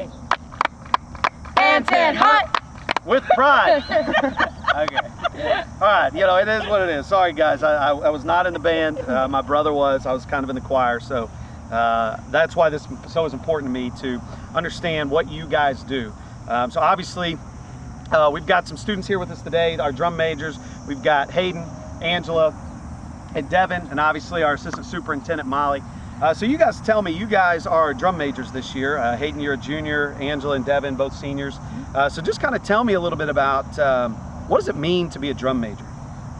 Hey. And 10 hot. With pride. Okay. All right, you know, it is what it is. Sorry, guys. I was not in the band. My brother was. I was kind of in the choir. So that's why this so is important to me to understand what you guys do. So obviously, we've got some students here with us today, our drum majors. We've got Hayden, Angela, and Devin, and obviously our assistant superintendent, Molly. So you guys tell me, you guys are drum majors this year. Hayden, you're a junior, Angela and Devin, both seniors. So just kind of tell me a little bit about what does it mean to be a drum major?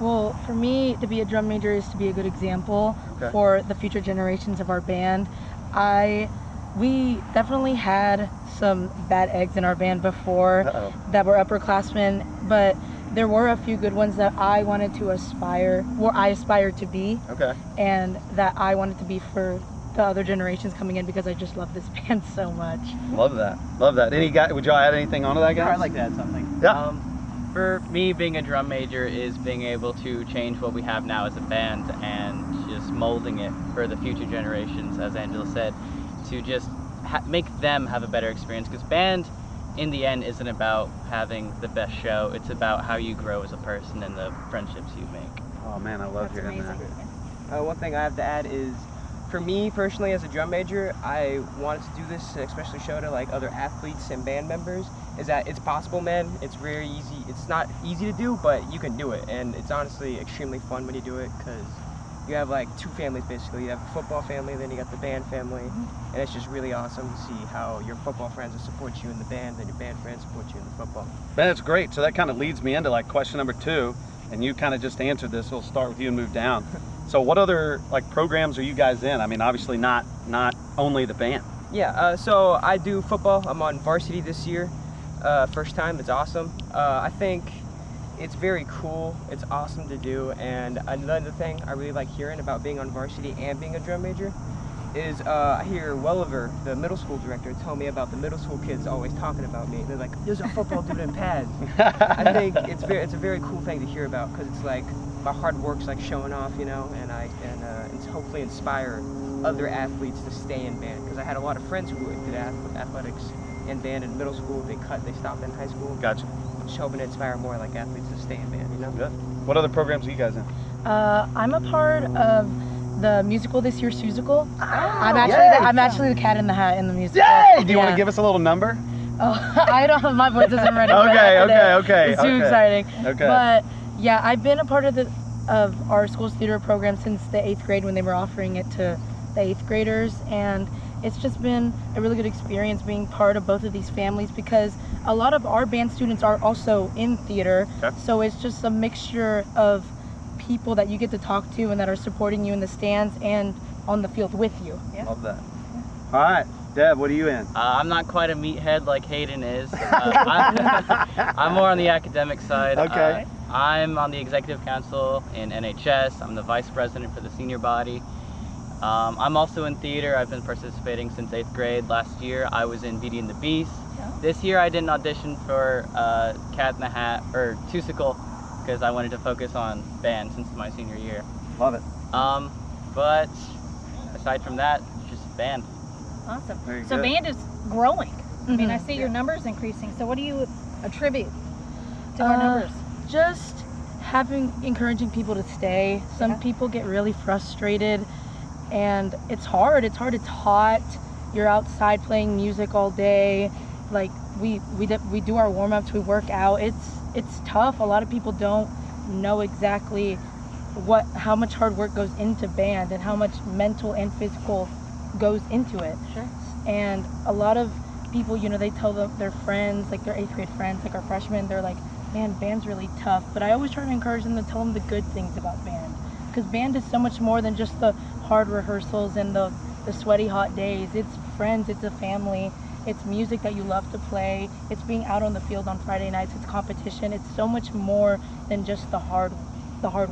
Well, for me, to be a drum major is to be a good example for the future generations of our band. We definitely had some bad eggs in our band before that were upperclassmen, but there were a few good ones that I wanted to aspire, or I aspired to be, and that I wanted to be for the other generations coming in, because I just love this band so much. Love that. Love that. Any guy, would y'all add anything onto that, guys? I'd like to add something. Yeah. For me, being a drum major is being able to change what we have now as a band and just molding it for the future generations, as Angela said, to just make them have a better experience, because band in the end isn't about having the best show, it's about how you grow as a person and the friendships you make. Oh man, I love hearing that. One thing I have to add is, for me personally as a drum major, I wanted to do this to especially show to like other athletes and band members, is that it's possible, man. It's very easy. It's not easy to do, but you can do it, and it's honestly extremely fun when you do it, because you have like two families basically. You have a football family, then you got the band family, and it's just really awesome to see how your football friends will support you in the band and your band friends support you in the football. Man, it's great. So that kind of leads me into like question number 2, and you kind of just answered this. We'll start with you and move down. So what other like programs are you guys in? I mean, obviously not only the band. Yeah, so I do football. I'm on varsity this year. First time, it's awesome. I think it's very cool, it's awesome to do, and another thing I really like hearing about being on varsity and being a drum major is I hear Welliver, the middle school director, tell me about the middle school kids always talking about me. They're like, there's a football dude in pads. I think it's a very cool thing to hear about, because it's like my hard work's like showing off, you know, and I can hopefully inspire other athletes to stay in band, because I had a lot of friends who did athletics and band in middle school. They stopped in high school. Gotcha. Just hoping to inspire more like athletes to stay in band, you know? Good. What other programs are you guys in? I'm a part of the musical this year, Susical. I'm actually the cat in the hat in the musical. Yay! Do you want to give us a little number? Oh, I don't. My voice isn't ready. Okay. It's too exciting. Okay. But yeah, I've been a part of our school's theater program since the 8th grade, when they were offering it to the 8th graders, and it's just been a really good experience being part of both of these families, because a lot of our band students are also in theater. So it's just a mixture of people that you get to talk to and that are supporting you in the stands and on the field with you. Love that. All right, Deb, what are you in? I'm not quite a meathead like Hayden is. I'm more on the academic side. Okay. I'm on the executive council in NHS. I'm the vice president for the senior body. I'm also in theater. I've been participating since 8th grade. Last year I was in Beauty and the Beast. This year I didn't audition for Cat in the Hat or Tusical, because I wanted to focus on band since my senior year. Love it. But aside from that, just band. Awesome. Very so good. band is growing. I mean, I see your numbers increasing. So what do you attribute to our numbers? Just encouraging people to stay. Some people get really frustrated, and it's hard. It's hot. You're outside playing music all day. Like we do our warm-ups, we work out. It's tough. A lot of people don't know exactly how much hard work goes into band and how much mental and physical goes into it. Sure. And a lot of people, you know, they tell their friends, like their 8th grade friends, like our freshmen, they're like, man, band's really tough. But I always try to encourage them to tell them the good things about band, because band is so much more than just the hard rehearsals and the sweaty hot days. It's friends, it's a family, it's music that you love to play, it's being out on the field on Friday nights, it's competition. It's so much more than just the hard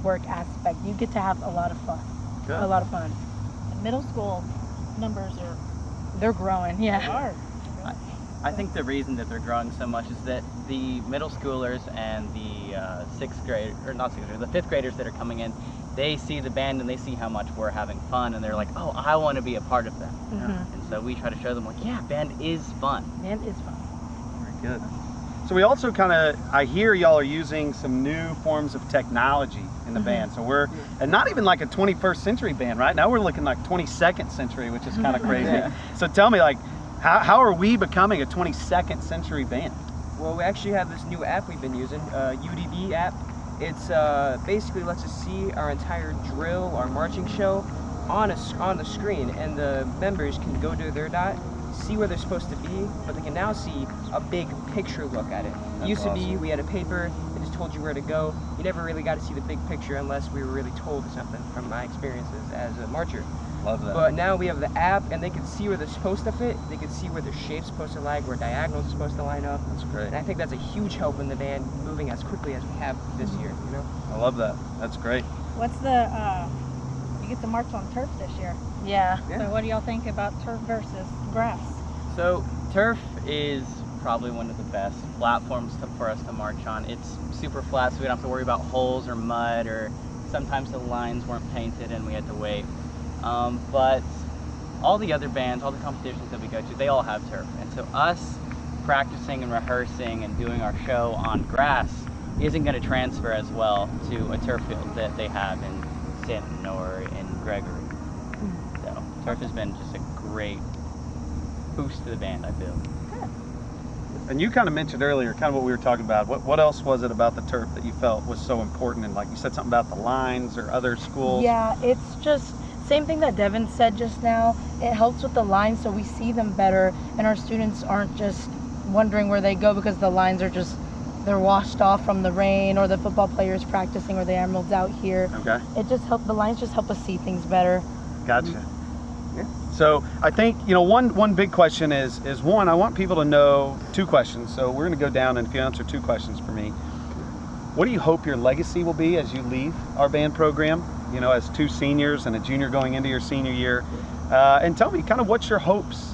work aspect. You get to have a lot of fun. Good. A lot of fun. The middle school numbers They're growing, yeah. I think the reason that they're growing so much is that the middle schoolers and the the 5th graders that are coming in, they see the band and they see how much we're having fun, and they're like, oh, I want to be a part of that. And so we try to show them, like, yeah, band is fun. Band is fun. Very good. So we also kind of, I hear y'all are using some new forms of technology in the band. So we're, and not even like a 21st century band, right? Now we're looking like 22nd century, which is kind of crazy. So tell me, like, how are we becoming a 22nd century band? Well, we actually have this new app we've been using, UDB app. It's basically lets us see our entire drill, our marching show on the screen, and the members can go to their dot, see where they're supposed to be, but they can now see a big picture look at it. It used to be we had a paper that just told you where to go. You never really got to see the big picture unless we were really told something, from my experiences as a marcher. Love that. But now we have the app, and they can see where they're supposed to fit. They can see where their shape's supposed to lie, where diagonals are supposed to line up. That's great. And I think that's a huge help in the band moving as quickly as we have this year, you know? I love that. That's great. What's the, you get to march on turf this year. Yeah. So what do y'all think about turf versus grass? So turf is probably one of the best platforms for us to march on. It's super flat, so we don't have to worry about holes or mud, or sometimes the lines weren't painted and we had to wait. But all the other bands, all the competitions that we go to, they all have turf. And so us practicing and rehearsing and doing our show on grass isn't going to transfer as well to a turf field that they have in Stanton or in Gregory. So turf has been just a great boost to the band, I feel. And you kind of mentioned earlier, kind of what we were talking about. What else was it about the turf that you felt was so important? And like you said something about the lines or other schools. Yeah, it's just same thing that Devin said just now. It helps with the lines so we see them better, and our students aren't just wondering where they go because the lines are just, they're washed off from the rain, or the football players practicing, or the Emeralds out here. Okay. It just helps, the lines just help us see things better. Gotcha. Yeah. So I think, you know, one big question is one, I want people to know two questions. So we're going to go down, and if you answer two questions for me. What do you hope your legacy will be as you leave our band program, you know, as two seniors and a junior going into your senior year? And tell me kind of what's your hopes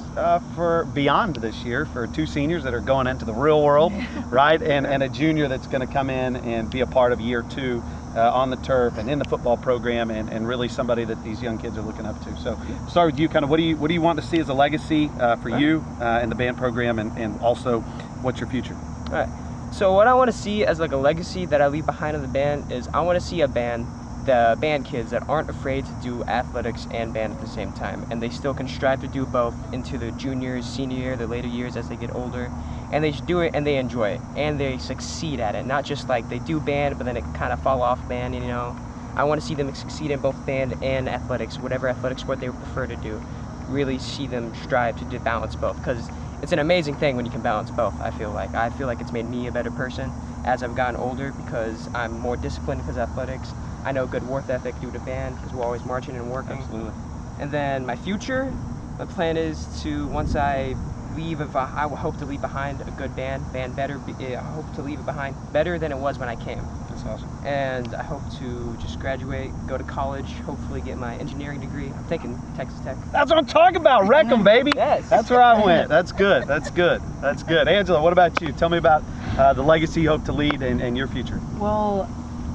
for beyond this year for two seniors that are going into the real world, right? And a junior that's going to come in and be a part of year two on the turf and in the football program, and really somebody that these young kids are looking up to. So start with you, kind of what do you want to see as a legacy for you in the band program, and also what's your future? All right. So what I want to see as like a legacy that I leave behind in the band is I want to see the band kids that aren't afraid to do athletics and band at the same time, and they still can strive to do both into their juniors, senior year, their later years as they get older, and they do it and they enjoy it and they succeed at it, not just like they do band but then it kind of fall off band, you know. I want to see them succeed in both band and athletics, whatever athletic sport they prefer to do. Really see them strive to balance both, because it's an amazing thing when you can balance both. I feel like it's made me a better person as I've gotten older, because I'm more disciplined because of athletics. I know good work ethic due to band, because we're always marching and working. Absolutely. And then my future, my plan is to, once I leave, I hope to leave behind a good band better. I hope to leave it behind better than it was when I came. That's awesome. And I hope to just graduate, go to college, hopefully get my engineering degree. I'm thinking Texas Tech. That's what I'm talking about. Wreck 'em, baby. Yes. That's where I went. That's good. That's good. That's good. Angela, what about you? Tell me about the legacy you hope to lead and your future. Well,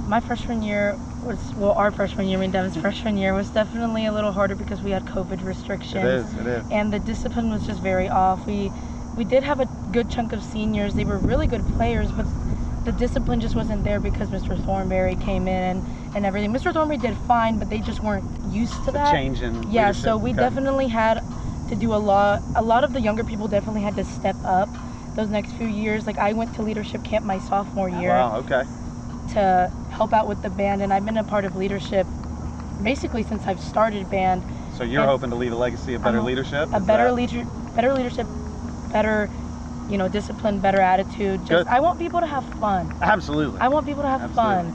my freshman year was, well, our freshman year, I mean Devin's freshman year, was definitely a little harder because we had COVID restrictions. It is. And the discipline was just very off. We did have a good chunk of seniors. They were really good players, but the discipline just wasn't there because Mr. Thornberry came in and everything. Mr. Thornberry did fine, but they just weren't used to that. Change in Yeah, leadership. so we definitely had to do a lot. A lot of the younger people definitely had to step up those next few years. Like I went to leadership camp my sophomore year. Wow, okay. To help out with the band, and I've been a part of leadership basically since I've started band. So you're hoping to leave a legacy of better leadership? Better leadership, better, you know, discipline, better attitude. Just Good. I want people to have fun. Absolutely. I want people to have fun.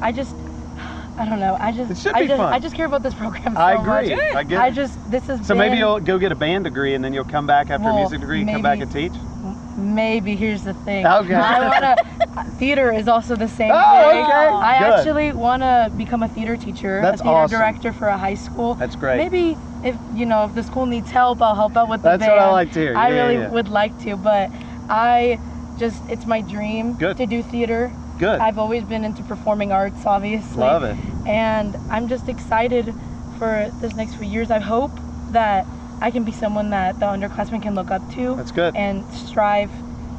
I don't know. It should be fun. I just care about this program so I agree. much. I get it. This is. So maybe you'll go get a band degree, and then you'll come back after a music degree and come back and teach? Maybe. Here's the thing. Okay. Theater is also the same Oh, thing. okay. I Good. actually want to become a theater teacher, That's a theater awesome. director for a high school. That's great. Maybe if the school needs help, I'll help out with the That's band. what I like to hear. I Yeah, really yeah. would like to, but it's my dream Good. to do theater. Good. I've always been into performing arts, obviously. Love it. and I'm just excited for this next few years. I hope that I can be someone that the underclassmen can look up to. That's good. And strive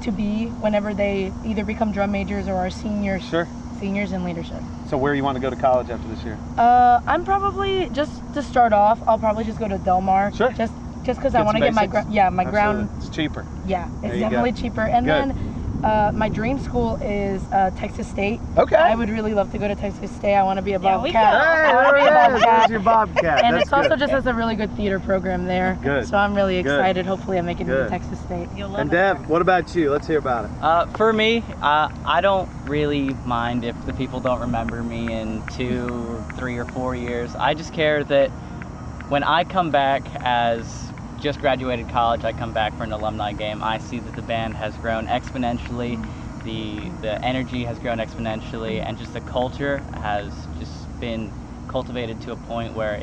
to be whenever they either become drum majors or are seniors. Sure. Seniors in leadership. So where do you want to go to college after this year? I'm probably, just to start off, I'll probably just go to Del Mar. Sure. Just because I want to get my ground. Absolutely. It's cheaper. Yeah, There it's you definitely go. cheaper. And Good. then my dream school is Texas State. Okay. I would really love to go to Texas State. I want to be a Yeah, we Bobcat. go. Hey, I want to be a there it is. Bobcat. There's your Bobcat. And That's it's also good. just has a really good theater program there. Good. So I'm really Good. excited. Hopefully I make it Good. into Texas State. You'll love And it. Dev, what about you? Let's hear about it. For me, I don't really mind if the people don't remember me in 2, 3, or 4 years. I just care that when I come back as just graduated college, I come back for an alumni game, I see that the band has grown exponentially, the energy has grown exponentially, and just the culture has just been cultivated to a point where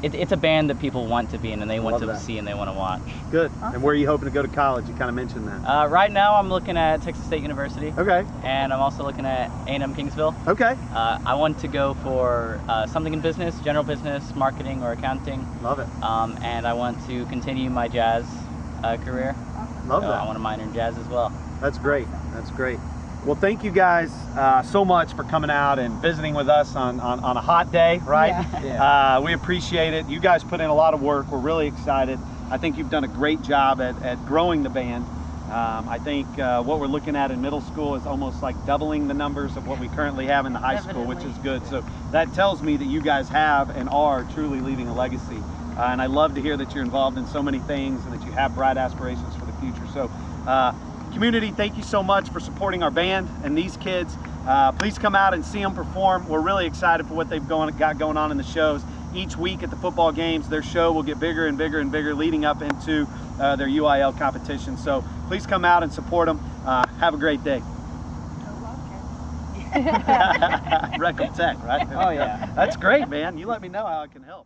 it's a band that people want to be in and they want Love to that. see and they want to watch. Good. And where are you hoping to go to college? You kind of mentioned that. Right now I'm looking at Texas State University, Okay. and I'm also looking at A&M Kingsville. Okay. I want to go for something in business, general business, marketing, or accounting, Love it. and I want to continue my jazz career. Love So I that. want to minor in jazz as well. That's great. That's great. Well, thank you guys so much for coming out and visiting with us on a hot day, right? Yeah. We appreciate it. You guys put in a lot of work. We're really excited. I think you've done a great job at growing the band. I think what we're looking at in middle school is almost like doubling the numbers of what we currently have in the high school, which is good. So that tells me that you guys have and are truly leaving a legacy. And I love to hear that you're involved in so many things and that you have bright aspirations for the future. So community, thank you so much for supporting our band and these kids. Please come out and see them perform. We're really excited for what they've got going on in the shows. Each week at the football games, their show will get bigger and bigger and bigger leading up into their UIL competition. So please come out and support them. Have a great day. Recom Tech, right? Oh, yeah. That's great, man. You let me know how I can help.